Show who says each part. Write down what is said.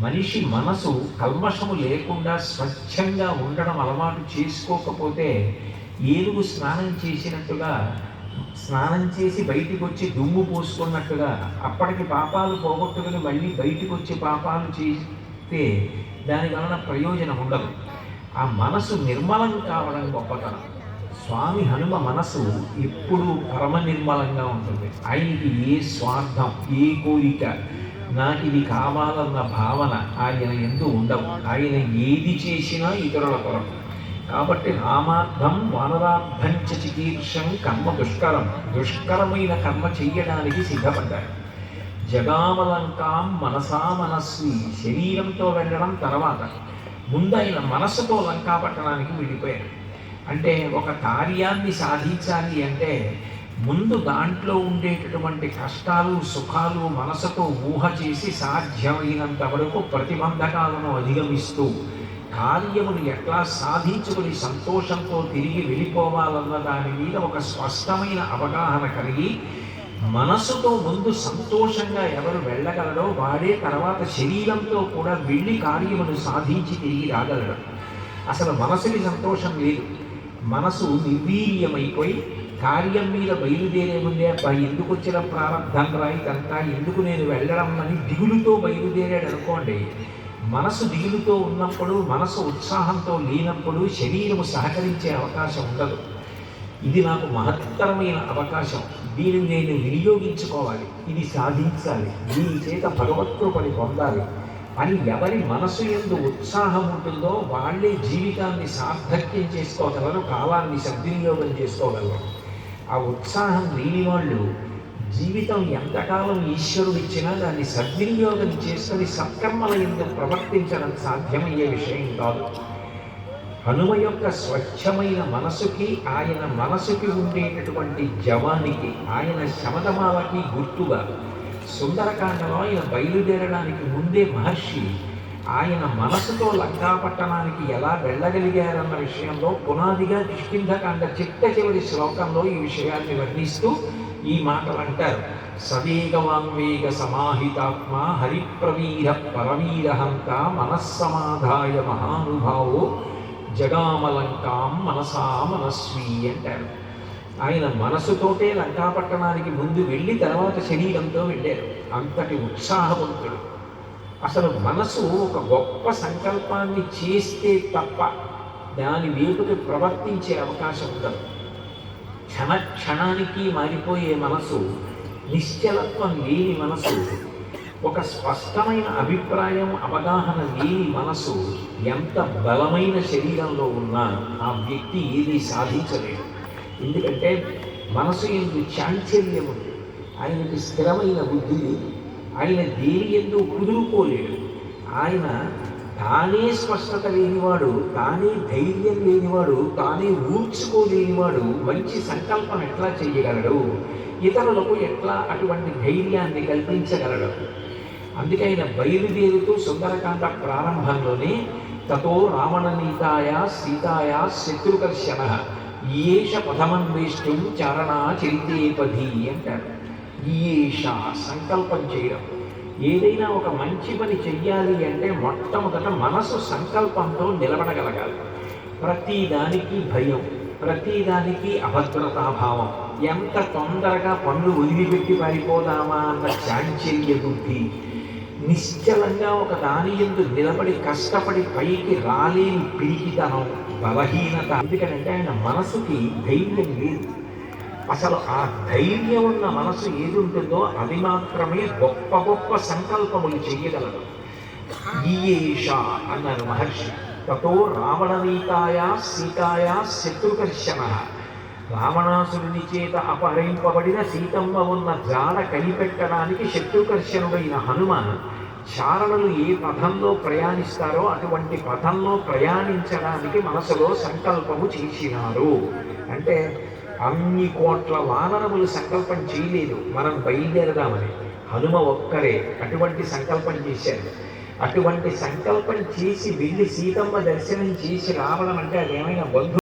Speaker 1: మనిషి మనసు కల్మషము లేకుండా స్వచ్ఛంగా ఉండడం అలవాటు చేసుకోకపోతే ఏనుగు స్నానం చేసినట్టుగా, స్నానం చేసి బయటికి వచ్చి దుమ్ము పోసుకున్నట్టుగా అప్పటికి పాపాలు పోగొట్టుకుని మళ్ళీ బయటికి వచ్చి పాపాలు చేస్తే దాని వలన ప్రయోజనం ఉండదు. ఆ మనసు నిర్మలం కావడం గొప్పతనం. స్వామి హనుమ మనసు ఎప్పుడూ పరమ నిర్మలంగా ఉంటుంది. ఆయనకి ఏ స్వార్థం, ఏ కోరిక, నాకు ఇది కావాలన్న భావన ఆయన యందు ఉండవు. ఆయన ఏది చేసినా ఇతరుల కొరకు. కాబట్టి రామార్థం వానరార్థం చ చికీర్షం కర్మ దుష్కరం, దుష్కరమైన కర్మ చెయ్యడానికి సిద్ధపడ్డాడు. జగామలంకాం మనసా మనస్వి, శరీరంతో వెళ్ళడం తర్వాత, ముందు ఆయన మనస్సుతో లంకా పట్టణానికి వెళ్ళిపోయాడు. అంటే ఒక కార్యాన్ని సాధించాలి అంటే ముందు దాంట్లో ఉండేటటువంటి కష్టాలు సుఖాలు మనసుతో ఊహ చేసి సాధ్యమైనంత వరకు ప్రతిబంధకాలను అధిగమిస్తూ కార్యమును ఎట్లా సాధించుకుని సంతోషంతో తిరిగి వెళ్ళిపోవాలన్న దాని మీద ఒక స్పష్టమైన అవగాహన కలిగి, మనసుతో ముందు సంతోషంగా ఎవరు వెళ్ళగలడో వాడే తర్వాత శరీరంతో కూడా వెళ్ళి కార్యమును సాధించి తిరిగి రాగలడు. అసలు మనసుకి సంతోషం లేదు. మనసు నిర్వీర్యమైపోయి కార్యం మీద బయలుదేరే ముందే ఎందుకు వచ్చిన ప్రారంభం ఇదంతా ఎందుకు నేను వెళ్ళడం అని దిగులుతో బయలుదేరాడు అనుకోండి. మనసు దిగులుతో ఉన్నప్పుడు, మనసు ఉత్సాహంతో లేనప్పుడు శరీరము సహకరించే అవకాశం ఉండదు. ఇది నాకు మహత్తరమైన అవకాశం, దీనిని నేను వినియోగించుకోవాలి, ఇది సాధించాలి, దీని చేత భగవత్కృపని పొందాలి అని ఎవరి మనసు యందు ఉత్సాహం ఉంటుందో వాళ్ళే జీవితాన్ని సార్థక్యం చేసుకోగలరు, కాలాన్ని సద్వినియోగం చేసుకోగలరు. ఆ ఉత్సాహం లేని వాళ్ళు జీవితం ఎంతకాలం ఈశ్వరుడు ఇచ్చినా దాన్ని సద్వినియోగం చేసుకుని సత్కర్మల యందు ప్రవర్తించడం సాధ్యమయ్యే విషయం కాదు. హనుమ యొక్క స్వచ్ఛమైన మనసుకి, ఆయన మనసుకి ఉండేటటువంటి జవానికి, ఆయన శమదమాలకి గుర్తుగా సుందరకాండలో ఆయన బయలుదేరడానికి ముందే మహర్షి ఆయన మనసుతో లంకా పట్టణానికి ఎలా వెళ్ళగలిగారన్న విషయంలో పునాదిగా కిష్కింధకాండ చిట్ట చివరి శ్లోకంలో ఈ విషయాన్ని వర్ణిస్తూ ఈ మాటలు అంటారు. సవేగవాంవేగ సమాహితాత్మ హరిప్రవీర పరవీరహంత మనస్సమాధాయ మహానుభావో జగామలంకాం మనసా మనస్వీ అంటారు. ఆయన మనసుతోటే లంకాపట్టణానికి ముందు వెళ్ళి తర్వాత శరీరంతో వెళ్ళారు. అంతటి ఉత్సాహవంతుడు. అసలు మనసు ఒక గొప్ప సంకల్పాన్ని చేస్తే తప్ప దాని వైపుకి ప్రవర్తించే అవకాశం ఉండదు. క్షణానికి మారిపోయే మనసు, నిశ్చలత్వం లేని మనసు, ఒక స్పష్టమైన అభిప్రాయం అవగాహన లేని మనసు ఎంత బలమైన శరీరంలో ఉన్నా ఆ వ్యక్తి ఏది సాధించలేడు. ఎందుకంటే మనసు ఎందు చాంచల్యం ఉంది. ఆయనకి స్థిరమైన బుద్ధి లేదు. ఆయన దేని ఎందు కుదురుకోలేడు. ఆయన తానే స్పష్టత లేనివాడు, తానే ధైర్యం లేనివాడు, తానే ఊర్చుకోలేనివాడు మంచి సంకల్పం ఎట్లా చేయగలడు? ఇతరులకు ఎట్లా అటువంటి ధైర్యాన్ని కల్పించగలడు? అందుకే ఆయన బయలుదేరుతూ సుందరకాండ ప్రారంభంలోనే తతో రావణనీతాయ సీతాయ శత్రుకర్షణ ఈయేష పథమన్వేష్టం చారణా చరితేపధి అంటారు. ఈయేష సంకల్పం చేయడం. ఏదైనా ఒక మంచి పని చెయ్యాలి అంటే మొట్టమొదట మనసు సంకల్పంతో నిలబడగలగాలి. ప్రతిదానికి భయం, ప్రతిదానికి అభద్రతాభావం, ఎంత తొందరగా పనులు వదిలిపెట్టి పారిపోదామా అన్న చాంచల్య బుద్ధి, నిశ్చలంగా ఒక దాని యందు నిలబడి కష్టపడి పైకి రాలేని పిరికితనం, బలహీనత. ఎందుకంటే ఆయన మనసుకి ధైర్యం లేదు. అసలు ఆ ధైర్యం ఉన్న మనసు ఏది ఉంటుందో అది మాత్రమే గొప్ప గొప్ప సంకల్పములు చెయ్యగలదు. ఈయేష అన్నారు మహర్షి. తతో రావణనీతాయ సీతాయ శత్రుకర్షణ. రావణాసురుని చేత అపహరింపబడిన సీతమ్మ ఉన్న జాడ కనిపెట్టడానికి శత్రుకర్షణుడైన హనుమ చారణులు ఏ పథంలో ప్రయాణిస్తారో అటువంటి పథంలో ప్రయాణించడానికి మనసులో సంకల్పము చేసినారు. అంటే అన్ని కోట్ల వానరములు సంకల్పం చేయలేదు మనం బయలుదేరదామని. హనుమ ఒక్కరే అటువంటి సంకల్పం చేశారు. అటువంటి సంకల్పం చేసి వెళ్ళి సీతమ్మ దర్శనం చేసి రావడం అంటే అదేమైనా బంధు